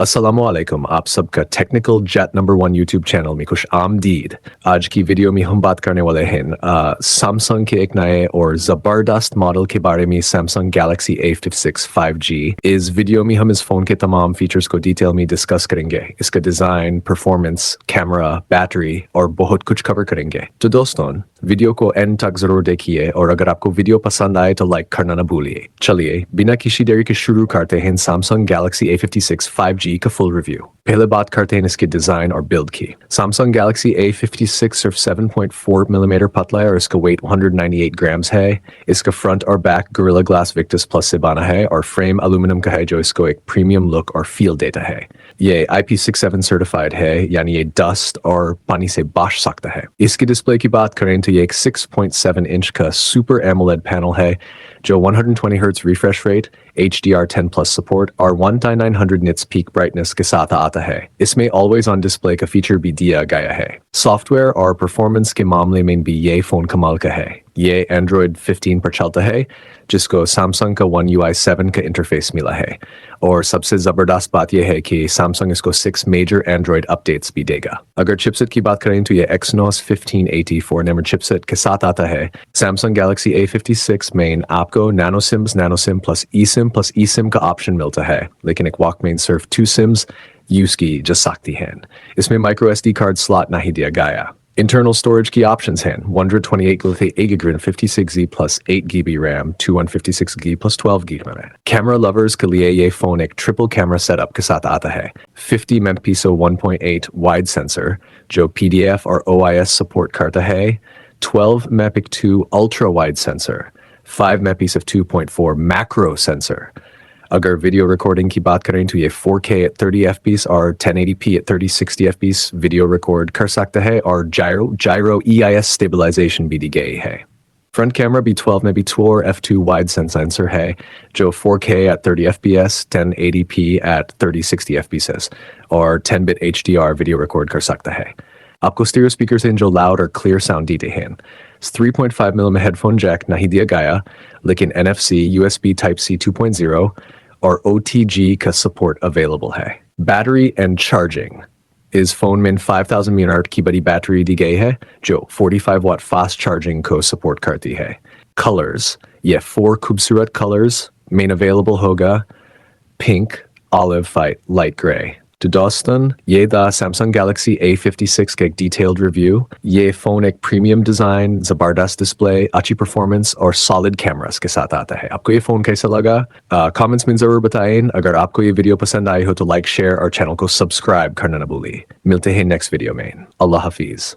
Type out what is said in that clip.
अस्सलामुअलैकुम आप सबका technical jet number 1 YouTube channel में खुश आमदीद। आज की वीडियो में हम बात करने वाले हैं सैमसंग के एक नए और ज़बरदस्त मॉडल के बारे में, सैमसंग गैलेक्सी A56 5G। इस वीडियो में हम इस फ़ोन के तमाम फीचर्स को डिटेल में डिस्कस करेंगे, इसका डिज़ाइन, परफॉर्मेंस, कैमरा, बैटरी और बहुत कुछ कवर करेंगे। तो दोस्तों, वीडियो को एंड तक ज़रूर देखिए और अगर आपको वीडियो पसंद आए तो लाइक करना ना भूलिए। चलिए बिना किसी देरी के शुरू करते हैं सैमसंग गैलेक्सी A56 5G का फुल रिव्यू। पहले बात करते हैं इसके डिजाइन और बिल्ड की। सैमसंग गैलेक्सी A56 सिर्फ 7.4 मिलीमीटर पतला है और इसका वेट 198 ग्राम्स है। इसका फ्रंट और back gorilla glass Victus plus से बना है और फ्रेम एल्यूमिनियम का है जो इसको एक प्रीमियम लुक और फील देता है। ये IP67 सर्टिफाइड है, यानी ये डस्ट और पानी से बच सकता है। इसकी डिस्प्ले की बात करें तो ये एक 6.7 इंच का सुपर एमोलेड पैनल है जो 120 hertz refresh rate, HDR10 plus support और 1900 निट्स पीक ब्राइटनेस के साथ आता है। इसमें ऑलवेज ऑन डिस्प्ले का फीचर भी दिया गया है। सॉफ्टवेयर और परफॉर्मेंस के मामले में भी ये फ़ोन कमाल का है। ये Android 15 पर चलता है जिसको सैमसंग का One UI 7 का इंटरफेस मिला है और सबसे ज़बरदस्त बात यह है कि सैमसंग इसको 6 मेजर एंड्रॉयड अपडेट्स भी देगा। अगर चिपसेट की बात करें तो ये Exynos 1580 4 नंबर चिपसेट के साथ आता है। सैमसंग गैलेक्सी A56 में आपको नैनो सिम प्लस eSIM का ऑप्शन मिलता है, लेकिन एक वॉकमैन सिर्फ 2 सिम्स यूज़ की जा सकती हैं। इसमें माइक्रो SD कार्ड स्लॉट नहीं दिया गया। Internal storage की options हैं 128GB plus 8GB RAM, 256GB plus 12GB RAM। Camera lovers के लिए ये फ़ोन एक ट्रिपल कैमरा सेटअप के साथ आता है। 50 मेगापिक्सल 1.8 वाइड सेंसर जो PDF और OIS सपोर्ट करता है, 12 megapixel 2 ultra wide sensor, 5 megapixel 2.4 macro sensor. अगर वीडियो रिकॉर्डिंग की बात करें तो ये 4K at 30 FPS और 1080p at 3060 FPS video record कर सकता है और gyro EIS स्टेबलाइजेशन भी दी गई है। फ्रंट कैमरा भी 12 मेगापिक्सल और f2 वाइड सेंसर है जो 4K at 30 FPS, 1080p at 3060 FPS और 10-bit HDR वीडियो रिकॉर्ड कर सकता है। आपको स्टीरियो स्पीकर्स हैं जो लाउड और क्लियर साउंड देते हैं। 3.5mm हेडफोन जैक नहीं दिया गया, लेकिन NFC, USB Type-C 2.0 और OTG का सपोर्ट अवेलेबल है। बैटरी एंड चार्जिंग, इस फ़ोन में 5000 mAh की बड़ी बैटरी दी गई है जो 45 वाट फास्ट चार्जिंग को सपोर्ट करती है। कलर्स, ये 4 खूबसूरत कलर्स में अवेलेबल होगा, pink, olive white, light grey. तो दोस्तों, ये था सैमसंग गैलेक्सी A56 का एक डिटेल्ड रिव्यू। ये फ़ोन एक प्रीमियम डिज़ाइन, ज़बरदस्त डिस्प्ले, अच्छी परफॉर्मेंस और सॉलिड कैमरास के साथ आता है। आपको ये फ़ोन कैसा लगा? कमेंट्स में ज़रूर बताएं। अगर आपको ये वीडियो पसंद आई हो तो लाइक, शेयर और चैनल को सब्सक्राइब करना ना भूलिए। मिलते हैं नेक्स्ट वीडियो में। अल्लाह हाफिज़।